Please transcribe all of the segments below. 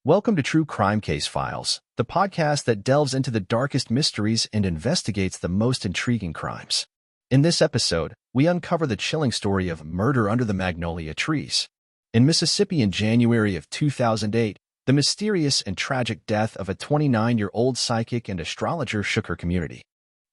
Welcome to True Crime Case Files, the podcast that delves into the darkest mysteries and investigates the most intriguing crimes. In this episode, we uncover the chilling story of murder under the magnolia trees. In Mississippi in January of 2008, the mysterious and tragic death of a 29-year-old psychic and astrologer shook her community.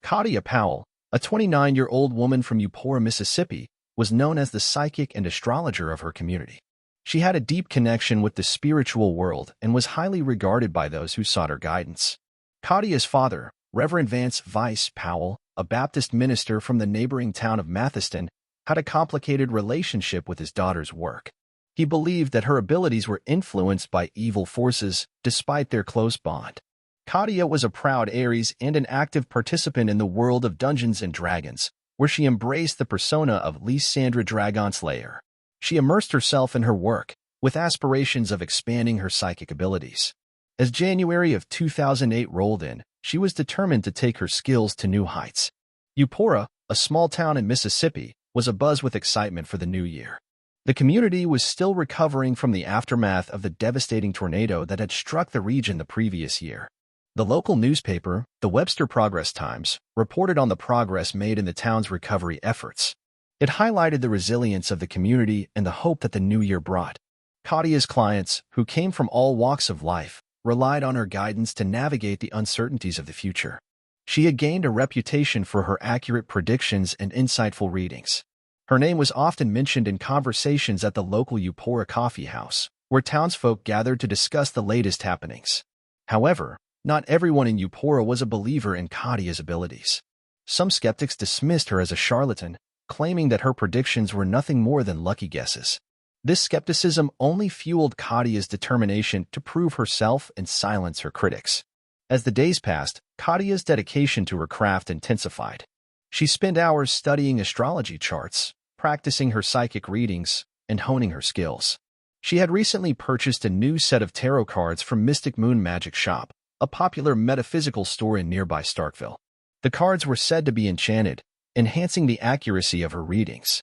Katia Powell, a 29-year-old woman from Eupora, Mississippi, was known as the psychic and astrologer of her community. She had a deep connection with the spiritual world and was highly regarded by those who sought her guidance. Katia's father, Reverend Vance Vice Powell, a Baptist minister from the neighboring town of Mathiston, had a complicated relationship with his daughter's work. He believed that her abilities were influenced by evil forces, despite their close bond. Katia was a proud Aries and an active participant in the world of Dungeons & Dragons, where she embraced the persona of Lysandra Dragonslayer. She immersed herself in her work, with aspirations of expanding her psychic abilities. As January of 2008 rolled in, she was determined to take her skills to new heights. Eupora, a small town in Mississippi, was abuzz with excitement for the new year. The community was still recovering from the aftermath of the devastating tornado that had struck the region the previous year. The local newspaper, the Webster Progress-Times, reported on the progress made in the town's recovery efforts. It highlighted the resilience of the community and the hope that the new year brought. Katia's clients, who came from all walks of life, relied on her guidance to navigate the uncertainties of the future. She had gained a reputation for her accurate predictions and insightful readings. Her name was often mentioned in conversations at the local Eupora coffee house, where townsfolk gathered to discuss the latest happenings. However, not everyone in Eupora was a believer in Katia's abilities. Some skeptics dismissed her as a charlatan, claiming that her predictions were nothing more than lucky guesses. This skepticism only fueled Katia's determination to prove herself and silence her critics. As the days passed, Katia's dedication to her craft intensified. She spent hours studying astrology charts, practicing her psychic readings, and honing her skills. She had recently purchased a new set of tarot cards from Mystic Moon Magic Shop, a popular metaphysical store in nearby Starkville. The cards were said to be enchanted, enhancing the accuracy of her readings.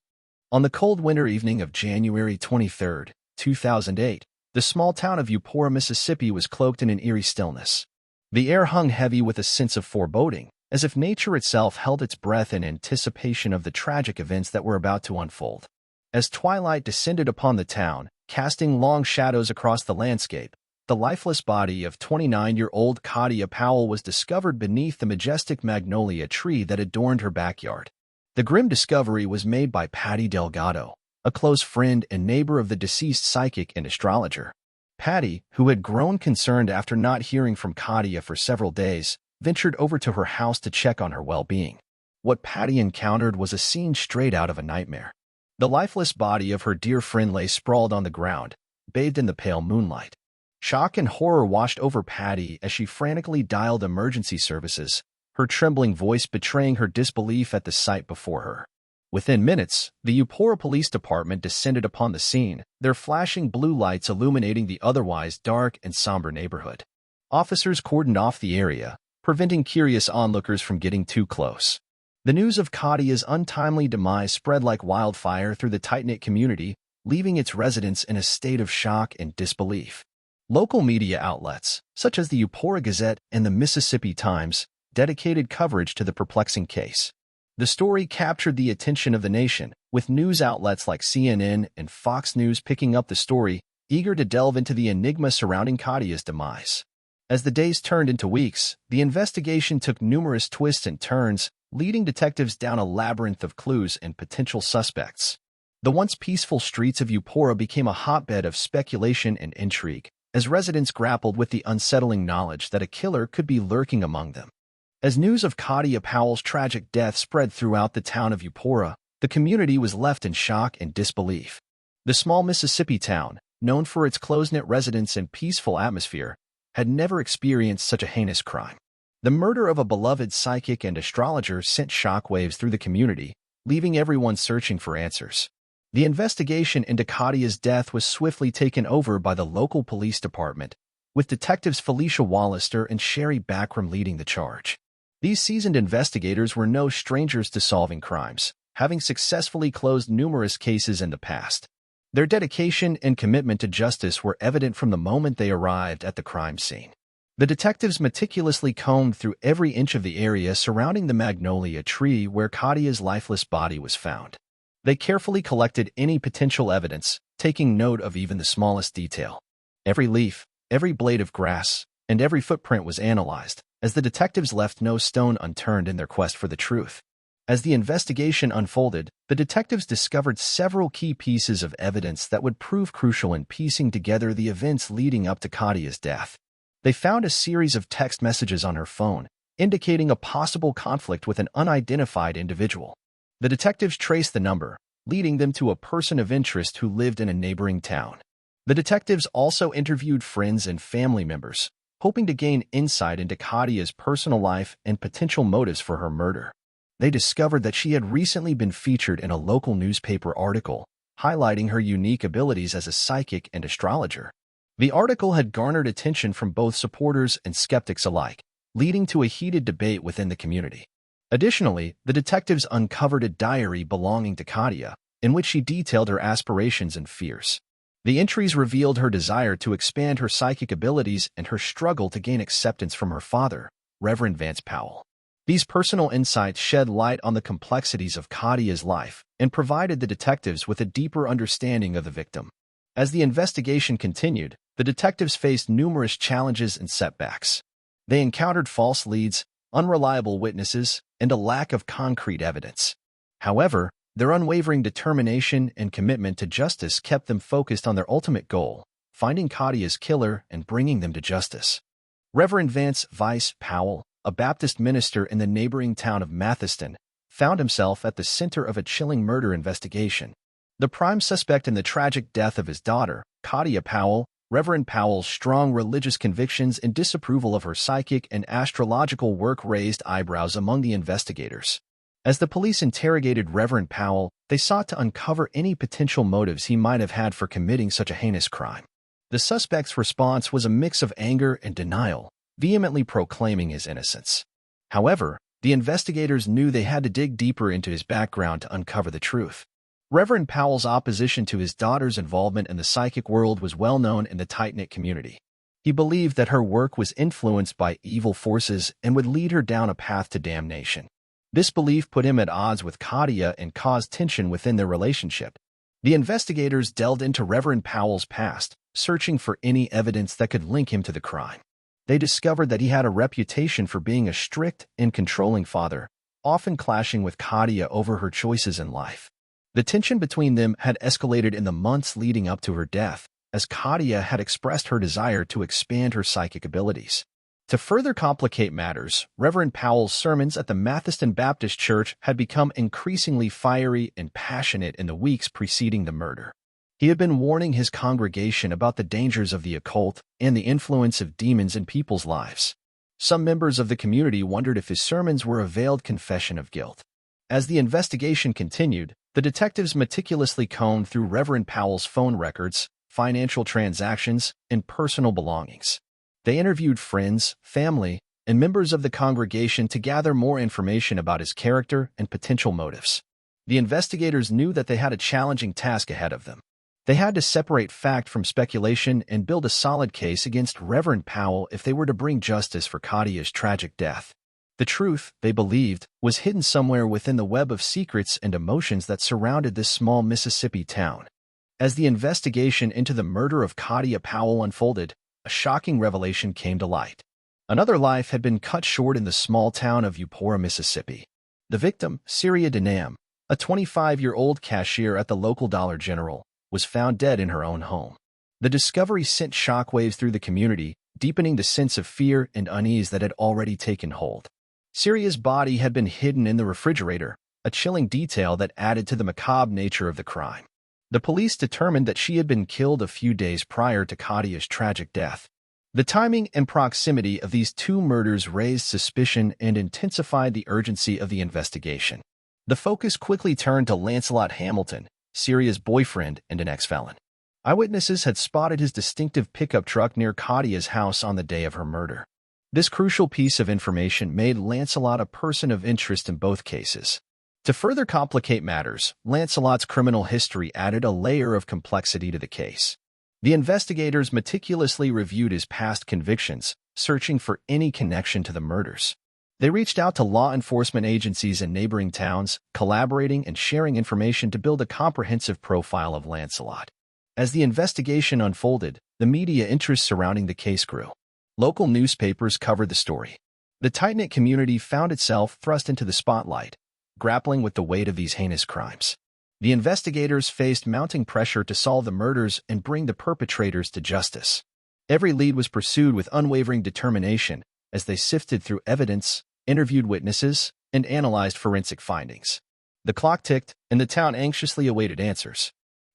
On the cold winter evening of January 23, 2008, the small town of Eupora, Mississippi was cloaked in an eerie stillness. The air hung heavy with a sense of foreboding, as if nature itself held its breath in anticipation of the tragic events that were about to unfold. As twilight descended upon the town, casting long shadows across the landscape, the lifeless body of 29-year-old Katia Powell was discovered beneath the majestic magnolia tree that adorned her backyard. The grim discovery was made by Patty Delgado, a close friend and neighbor of the deceased psychic and astrologer. Patty, who had grown concerned after not hearing from Katia for several days, ventured over to her house to check on her well-being. What Patty encountered was a scene straight out of a nightmare. The lifeless body of her dear friend lay sprawled on the ground, bathed in the pale moonlight. Shock and horror washed over Patty as she frantically dialed emergency services, her trembling voice betraying her disbelief at the sight before her. Within minutes, the Eupora Police Department descended upon the scene, their flashing blue lights illuminating the otherwise dark and somber neighborhood. Officers cordoned off the area, preventing curious onlookers from getting too close. The news of Katia's untimely demise spread like wildfire through the tight-knit community, leaving its residents in a state of shock and disbelief. Local media outlets, such as the Eupora Gazette and the Mississippi Times, dedicated coverage to the perplexing case. The story captured the attention of the nation, with news outlets like CNN and Fox News picking up the story, eager to delve into the enigma surrounding Katia's demise. As the days turned into weeks, the investigation took numerous twists and turns, leading detectives down a labyrinth of clues and potential suspects. The once peaceful streets of Eupora became a hotbed of speculation and intrigue, as residents grappled with the unsettling knowledge that a killer could be lurking among them. As news of Katia Powell's tragic death spread throughout the town of Eupora, the community was left in shock and disbelief. The small Mississippi town, known for its close-knit residents and peaceful atmosphere, had never experienced such a heinous crime. The murder of a beloved psychic and astrologer sent shockwaves through the community, leaving everyone searching for answers. The investigation into Katia's death was swiftly taken over by the local police department, with detectives Felicia Wallister and Sherry Backram leading the charge. These seasoned investigators were no strangers to solving crimes, having successfully closed numerous cases in the past. Their dedication and commitment to justice were evident from the moment they arrived at the crime scene. The detectives meticulously combed through every inch of the area surrounding the magnolia tree where Katia's lifeless body was found. They carefully collected any potential evidence, taking note of even the smallest detail. Every leaf, every blade of grass, and every footprint was analyzed, as the detectives left no stone unturned in their quest for the truth. As the investigation unfolded, the detectives discovered several key pieces of evidence that would prove crucial in piecing together the events leading up to Katia's death. They found a series of text messages on her phone, indicating a possible conflict with an unidentified individual. The detectives traced the number, leading them to a person of interest who lived in a neighboring town. The detectives also interviewed friends and family members, hoping to gain insight into Katia's personal life and potential motives for her murder. They discovered that she had recently been featured in a local newspaper article, highlighting her unique abilities as a psychic and astrologer. The article had garnered attention from both supporters and skeptics alike, leading to a heated debate within the community. Additionally, the detectives uncovered a diary belonging to Katia, in which she detailed her aspirations and fears. The entries revealed her desire to expand her psychic abilities and her struggle to gain acceptance from her father, Reverend Vance Powell. These personal insights shed light on the complexities of Katia's life and provided the detectives with a deeper understanding of the victim. As the investigation continued, the detectives faced numerous challenges and setbacks. They encountered false leads, unreliable witnesses, and a lack of concrete evidence. However, their unwavering determination and commitment to justice kept them focused on their ultimate goal, finding Katia's killer and bringing them to justice. Reverend Vance Powell, a Baptist minister in the neighboring town of Mathiston, found himself at the center of a chilling murder investigation. The prime suspect in the tragic death of his daughter, Katia Powell, Reverend Powell's strong religious convictions and disapproval of her psychic and astrological work raised eyebrows among the investigators. As the police interrogated Reverend Powell, they sought to uncover any potential motives he might have had for committing such a heinous crime. The suspect's response was a mix of anger and denial, vehemently proclaiming his innocence. However, the investigators knew they had to dig deeper into his background to uncover the truth. Reverend Powell's opposition to his daughter's involvement in the psychic world was well known in the tight-knit community. He believed that her work was influenced by evil forces and would lead her down a path to damnation. This belief put him at odds with Katia and caused tension within their relationship. The investigators delved into Reverend Powell's past, searching for any evidence that could link him to the crime. They discovered that he had a reputation for being a strict and controlling father, often clashing with Katia over her choices in life. The tension between them had escalated in the months leading up to her death, as Katia had expressed her desire to expand her psychic abilities. To further complicate matters, Reverend Powell's sermons at the Mathiston Baptist Church had become increasingly fiery and passionate in the weeks preceding the murder. He had been warning his congregation about the dangers of the occult and the influence of demons in people's lives. Some members of the community wondered if his sermons were a veiled confession of guilt. As the investigation continued, the detectives meticulously combed through Reverend Powell's phone records, financial transactions, and personal belongings. They interviewed friends, family, and members of the congregation to gather more information about his character and potential motives. The investigators knew that they had a challenging task ahead of them. They had to separate fact from speculation and build a solid case against Reverend Powell if they were to bring justice for Katia's tragic death. The truth, they believed, was hidden somewhere within the web of secrets and emotions that surrounded this small Mississippi town. As the investigation into the murder of Katia Powell unfolded, a shocking revelation came to light. Another life had been cut short in the small town of Eupora, Mississippi. The victim, Syria Denham, a 25-year-old cashier at the local Dollar General, was found dead in her own home. The discovery sent shockwaves through the community, deepening the sense of fear and unease that had already taken hold. Syria's body had been hidden in the refrigerator, a chilling detail that added to the macabre nature of the crime. The police determined that she had been killed a few days prior to Katia's tragic death. The timing and proximity of these two murders raised suspicion and intensified the urgency of the investigation. The focus quickly turned to Lancelot Hamilton, Syria's boyfriend and an ex-felon. Eyewitnesses had spotted his distinctive pickup truck near Katia's house on the day of her murder. This crucial piece of information made Lancelot a person of interest in both cases. To further complicate matters, Lancelot's criminal history added a layer of complexity to the case. The investigators meticulously reviewed his past convictions, searching for any connection to the murders. They reached out to law enforcement agencies in neighboring towns, collaborating and sharing information to build a comprehensive profile of Lancelot. As the investigation unfolded, the media interest surrounding the case grew. Local newspapers covered the story. The tight-knit community found itself thrust into the spotlight, grappling with the weight of these heinous crimes. The investigators faced mounting pressure to solve the murders and bring the perpetrators to justice. Every lead was pursued with unwavering determination as they sifted through evidence, interviewed witnesses, and analyzed forensic findings. The clock ticked, and the town anxiously awaited answers.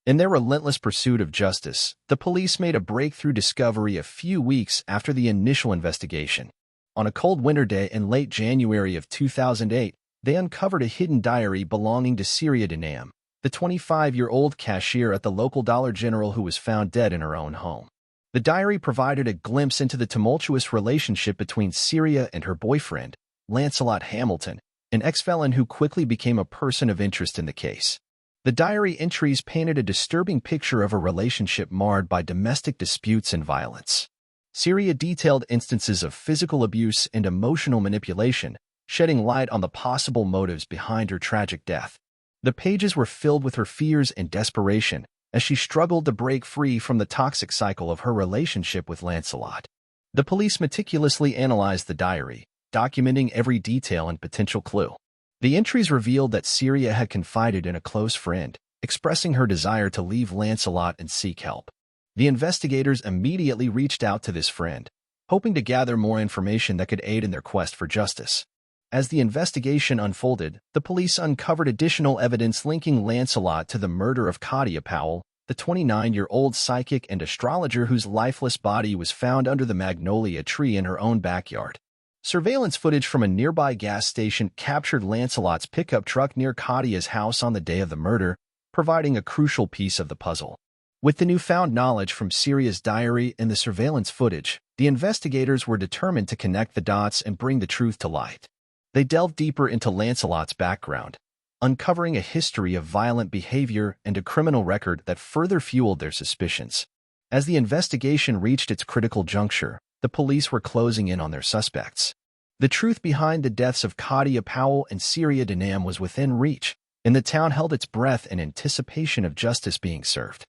In their relentless pursuit of justice, the police made a breakthrough discovery a few weeks after the initial investigation. On a cold winter day in late January of 2008, they uncovered a hidden diary belonging to Syria Denham, the 25-year-old cashier at the local Dollar General who was found dead in her own home. The diary provided a glimpse into the tumultuous relationship between Syria and her boyfriend, Lancelot Hamilton, an ex-felon who quickly became a person of interest in the case. The diary entries painted a disturbing picture of a relationship marred by domestic disputes and violence. Syria detailed instances of physical abuse and emotional manipulation, shedding light on the possible motives behind her tragic death. The pages were filled with her fears and desperation as she struggled to break free from the toxic cycle of her relationship with Lancelot. The police meticulously analyzed the diary, documenting every detail and potential clue. The entries revealed that Syria had confided in a close friend, expressing her desire to leave Lancelot and seek help. The investigators immediately reached out to this friend, hoping to gather more information that could aid in their quest for justice. As the investigation unfolded, the police uncovered additional evidence linking Lancelot to the murder of Katia Powell, the 29-year-old psychic and astrologer whose lifeless body was found under the magnolia tree in her own backyard. Surveillance footage from a nearby gas station captured Lancelot's pickup truck near Katia's house on the day of the murder, providing a crucial piece of the puzzle. With the newfound knowledge from Syria's diary and the surveillance footage, the investigators were determined to connect the dots and bring the truth to light. They delved deeper into Lancelot's background, uncovering a history of violent behavior and a criminal record that further fueled their suspicions. As the investigation reached its critical juncture, the police were closing in on their suspects. The truth behind the deaths of Katia Powell and Syria Denham was within reach, and the town held its breath in anticipation of justice being served.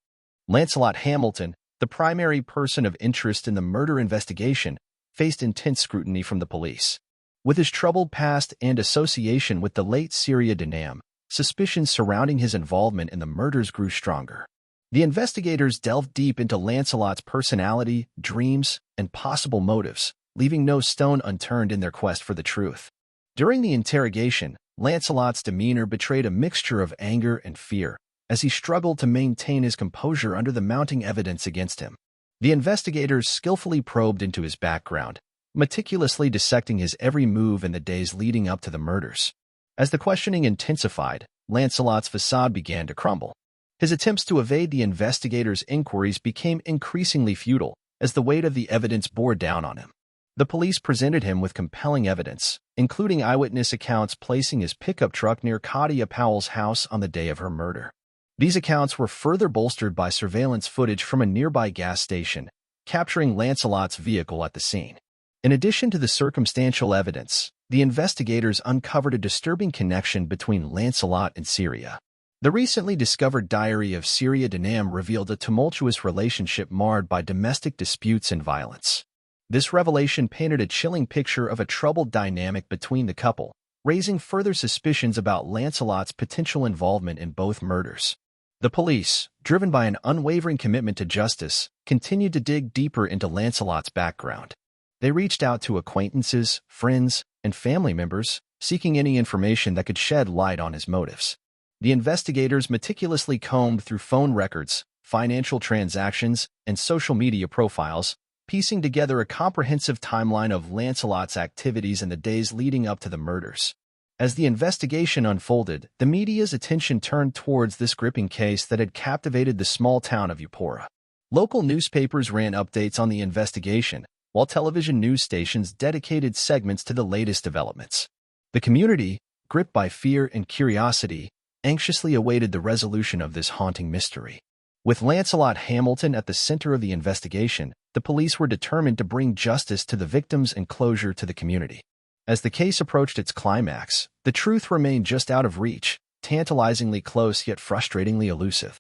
Lancelot Hamilton, the primary person of interest in the murder investigation, faced intense scrutiny from the police. With his troubled past and association with the late Syria Denham, suspicions surrounding his involvement in the murders grew stronger. The investigators delved deep into Lancelot's personality, dreams, and possible motives, leaving no stone unturned in their quest for the truth. During the interrogation, Lancelot's demeanor betrayed a mixture of anger and fear, as he struggled to maintain his composure under the mounting evidence against him. The investigators skillfully probed into his background, meticulously dissecting his every move in the days leading up to the murders. As the questioning intensified, Lancelot's facade began to crumble. His attempts to evade the investigators' inquiries became increasingly futile as the weight of the evidence bore down on him. The police presented him with compelling evidence, including eyewitness accounts placing his pickup truck near Katia Powell's house on the day of her murder. These accounts were further bolstered by surveillance footage from a nearby gas station, capturing Lancelot's vehicle at the scene. In addition to the circumstantial evidence, the investigators uncovered a disturbing connection between Lancelot and Syria. The recently discovered diary of Syria Denham revealed a tumultuous relationship marred by domestic disputes and violence. This revelation painted a chilling picture of a troubled dynamic between the couple, raising further suspicions about Lancelot's potential involvement in both murders. The police, driven by an unwavering commitment to justice, continued to dig deeper into Lancelot's background. They reached out to acquaintances, friends, and family members, seeking any information that could shed light on his motives. The investigators meticulously combed through phone records, financial transactions, and social media profiles, piecing together a comprehensive timeline of Lancelot's activities in the days leading up to the murders. As the investigation unfolded, the media's attention turned towards this gripping case that had captivated the small town of Eupora. Local newspapers ran updates on the investigation, while television news stations dedicated segments to the latest developments. The community, gripped by fear and curiosity, anxiously awaited the resolution of this haunting mystery. With Lancelot Hamilton at the center of the investigation, the police were determined to bring justice to the victims and closure to the community. As the case approached its climax, the truth remained just out of reach, tantalizingly close yet frustratingly elusive.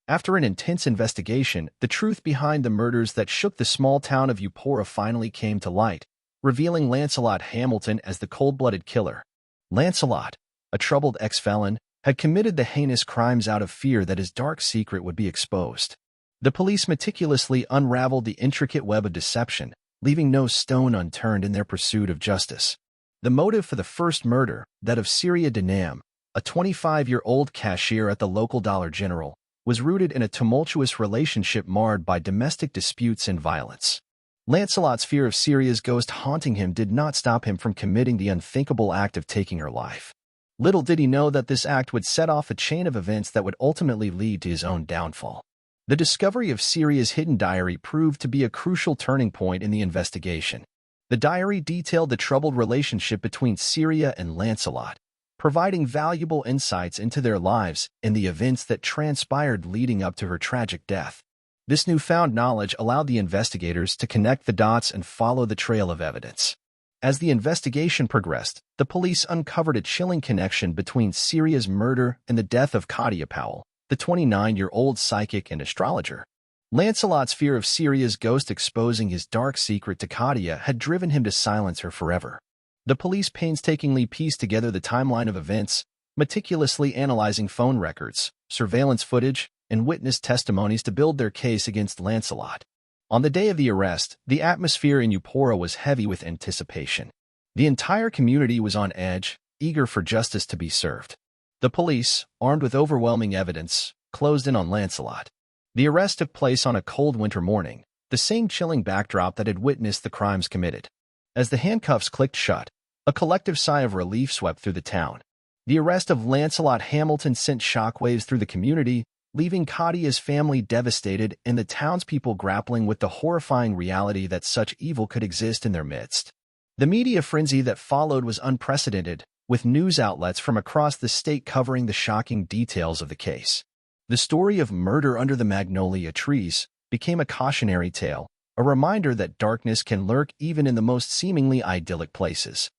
After an intense investigation, the truth behind the murders that shook the small town of Eupora finally came to light, revealing Lancelot Hamilton as the cold-blooded killer. Lancelot, a troubled ex-felon, had committed the heinous crimes out of fear that his dark secret would be exposed. The police meticulously unraveled the intricate web of deception, leaving no stone unturned in their pursuit of justice. The motive for the first murder, that of Syria Denham, a 25-year-old cashier at the local Dollar General, was rooted in a tumultuous relationship marred by domestic disputes and violence. Lancelot's fear of Syria's ghost haunting him did not stop him from committing the unthinkable act of taking her life. Little did he know that this act would set off a chain of events that would ultimately lead to his own downfall. The discovery of Syria's hidden diary proved to be a crucial turning point in the investigation. The diary detailed the troubled relationship between Syria and Lancelot, providing valuable insights into their lives and the events that transpired leading up to her tragic death. This newfound knowledge allowed the investigators to connect the dots and follow the trail of evidence. As the investigation progressed, the police uncovered a chilling connection between Syria's murder and the death of Katia Powell, the 29-year-old psychic and astrologer. Lancelot's fear of Syria's ghost exposing his dark secret to Katia had driven him to silence her forever. The police painstakingly pieced together the timeline of events, meticulously analyzing phone records, surveillance footage, and witness testimonies to build their case against Lancelot. On the day of the arrest, the atmosphere in Eupora was heavy with anticipation. The entire community was on edge, eager for justice to be served. The police, armed with overwhelming evidence, closed in on Lancelot. The arrest took place on a cold winter morning, the same chilling backdrop that had witnessed the crimes committed. As the handcuffs clicked shut, a collective sigh of relief swept through the town. The arrest of Lancelot Hamilton sent shockwaves through the community, leaving Katia's family devastated and the townspeople grappling with the horrifying reality that such evil could exist in their midst. The media frenzy that followed was unprecedented, with news outlets from across the state covering the shocking details of the case. The story of murder under the magnolia trees became a cautionary tale, a reminder that darkness can lurk even in the most seemingly idyllic places.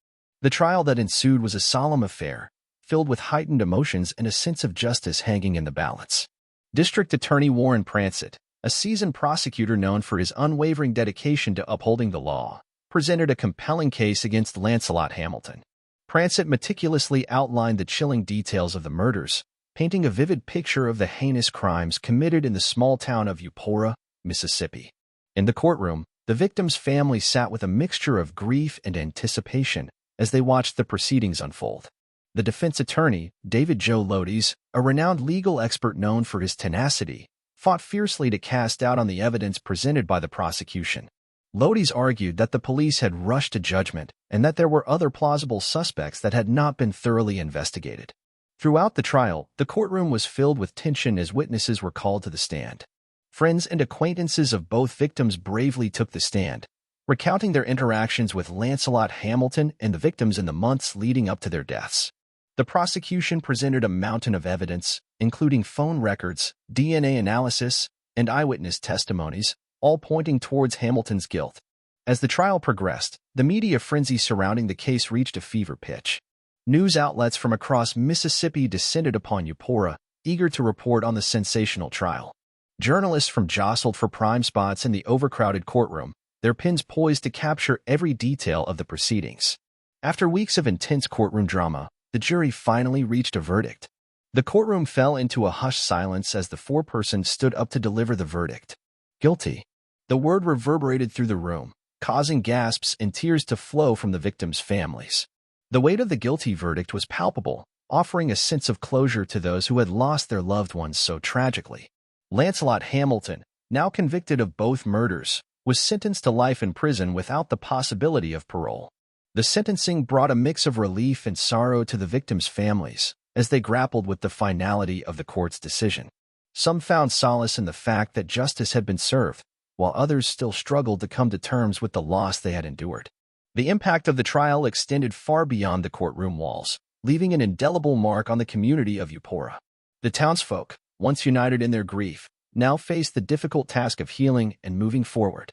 The trial that ensued was a solemn affair, filled with heightened emotions and a sense of justice hanging in the balance. District Attorney Warren Prancett, a seasoned prosecutor known for his unwavering dedication to upholding the law, presented a compelling case against Lancelot Hamilton. Prancett meticulously outlined the chilling details of the murders, painting a vivid picture of the heinous crimes committed in the small town of Eupora, Mississippi. In the courtroom, the victim's family sat with a mixture of grief and anticipation as they watched the proceedings unfold. The defense attorney, David Joe Lodies, a renowned legal expert known for his tenacity, fought fiercely to cast doubt on the evidence presented by the prosecution. Lodies argued that the police had rushed to judgment and that there were other plausible suspects that had not been thoroughly investigated. Throughout the trial, the courtroom was filled with tension as witnesses were called to the stand. Friends and acquaintances of both victims bravely took the stand, recounting their interactions with Lancelot Hamilton and the victims in the months leading up to their deaths. The prosecution presented a mountain of evidence, including phone records, DNA analysis, and eyewitness testimonies, all pointing towards Hamilton's guilt. As the trial progressed, the media frenzy surrounding the case reached a fever pitch. News outlets from across Mississippi descended upon Eupora, eager to report on the sensational trial. Journalists from jostled for prime spots in the overcrowded courtroom, their pens poised to capture every detail of the proceedings. After weeks of intense courtroom drama, the jury finally reached a verdict. The courtroom fell into a hushed silence as the foreperson stood up to deliver the verdict. Guilty. The word reverberated through the room, causing gasps and tears to flow from the victims' families. The weight of the guilty verdict was palpable, offering a sense of closure to those who had lost their loved ones so tragically. Lancelot Hamilton, now convicted of both murders, was sentenced to life in prison without the possibility of parole. The sentencing brought a mix of relief and sorrow to the victims' families as they grappled with the finality of the court's decision. Some found solace in the fact that justice had been served, while others still struggled to come to terms with the loss they had endured. The impact of the trial extended far beyond the courtroom walls, leaving an indelible mark on the community of Eupora. The townsfolk, once united in their grief, now faced the difficult task of healing and moving forward.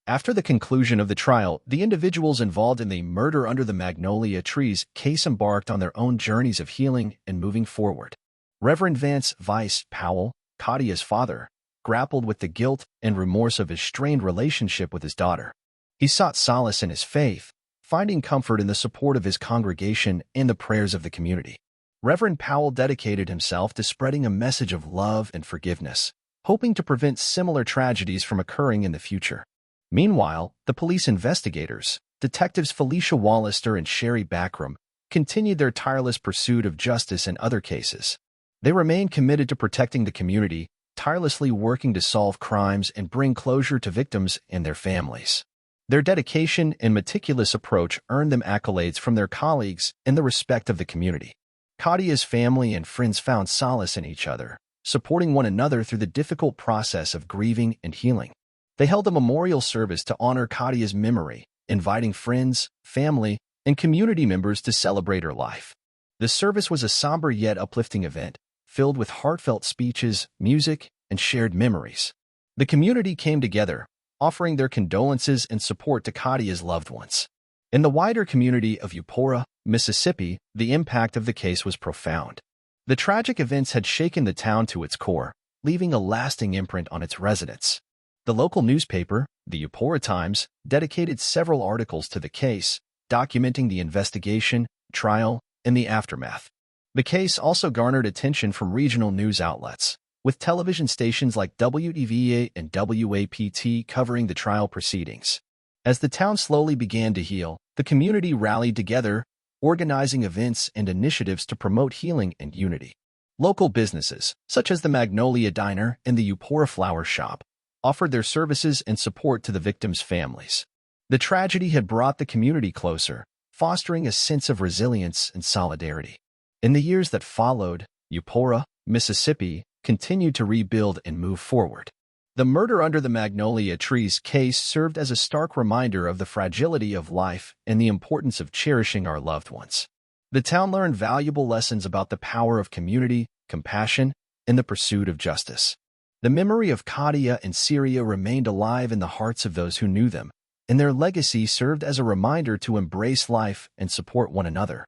After the conclusion of the trial, the individuals involved in the murder under the magnolia trees case embarked on their own journeys of healing and moving forward. Reverend Vance Vice Powell, Katia's father, grappled with the guilt and remorse of his strained relationship with his daughter. He sought solace in his faith, finding comfort in the support of his congregation and the prayers of the community. Reverend Powell dedicated himself to spreading a message of love and forgiveness, hoping to prevent similar tragedies from occurring in the future. Meanwhile, the police investigators, Detectives Felicia Wallister and Sherry Backram, continued their tireless pursuit of justice in other cases. They remained committed to protecting the community, tirelessly working to solve crimes and bring closure to victims and their families. Their dedication and meticulous approach earned them accolades from their colleagues and the respect of the community. Katia's family and friends found solace in each other, supporting one another through the difficult process of grieving and healing. They held a memorial service to honor Katia's memory, inviting friends, family, and community members to celebrate her life. The service was a somber yet uplifting event, filled with heartfelt speeches, music, and shared memories. The community came together, offering their condolences and support to Katia's loved ones. In the wider community of Eupora, Mississippi, the impact of the case was profound. The tragic events had shaken the town to its core, leaving a lasting imprint on its residents. The local newspaper, the Eupora Times, dedicated several articles to the case, documenting the investigation, trial, and the aftermath. The case also garnered attention from regional news outlets, with television stations like WEVA and WAPT covering the trial proceedings. As the town slowly began to heal, the community rallied together, organizing events and initiatives to promote healing and unity. Local businesses, such as the Magnolia Diner and the Eupora Flower Shop, offered their services and support to the victims' families. The tragedy had brought the community closer, fostering a sense of resilience and solidarity. In the years that followed, Eupora, Mississippi, continued to rebuild and move forward. The murder under the magnolia trees case served as a stark reminder of the fragility of life and the importance of cherishing our loved ones. The town learned valuable lessons about the power of community, compassion, and the pursuit of justice. The memory of Katia and Syria remained alive in the hearts of those who knew them, and their legacy served as a reminder to embrace life and support one another.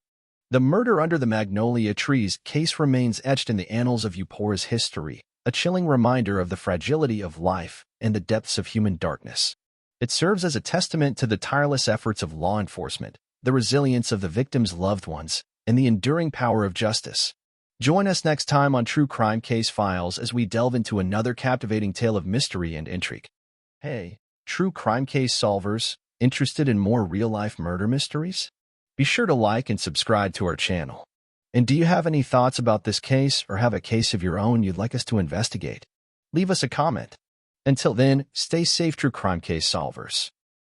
The murder under the magnolia trees case remains etched in the annals of Eupora's history, a chilling reminder of the fragility of life and the depths of human darkness. It serves as a testament to the tireless efforts of law enforcement, the resilience of the victims' loved ones, and the enduring power of justice. Join us next time on True Crime Case Files as we delve into another captivating tale of mystery and intrigue. Hey, true crime case solvers, interested in more real-life murder mysteries? Be sure to like and subscribe to our channel. And do you have any thoughts about this case or have a case of your own you'd like us to investigate? Leave us a comment. Until then, stay safe, true crime case solvers.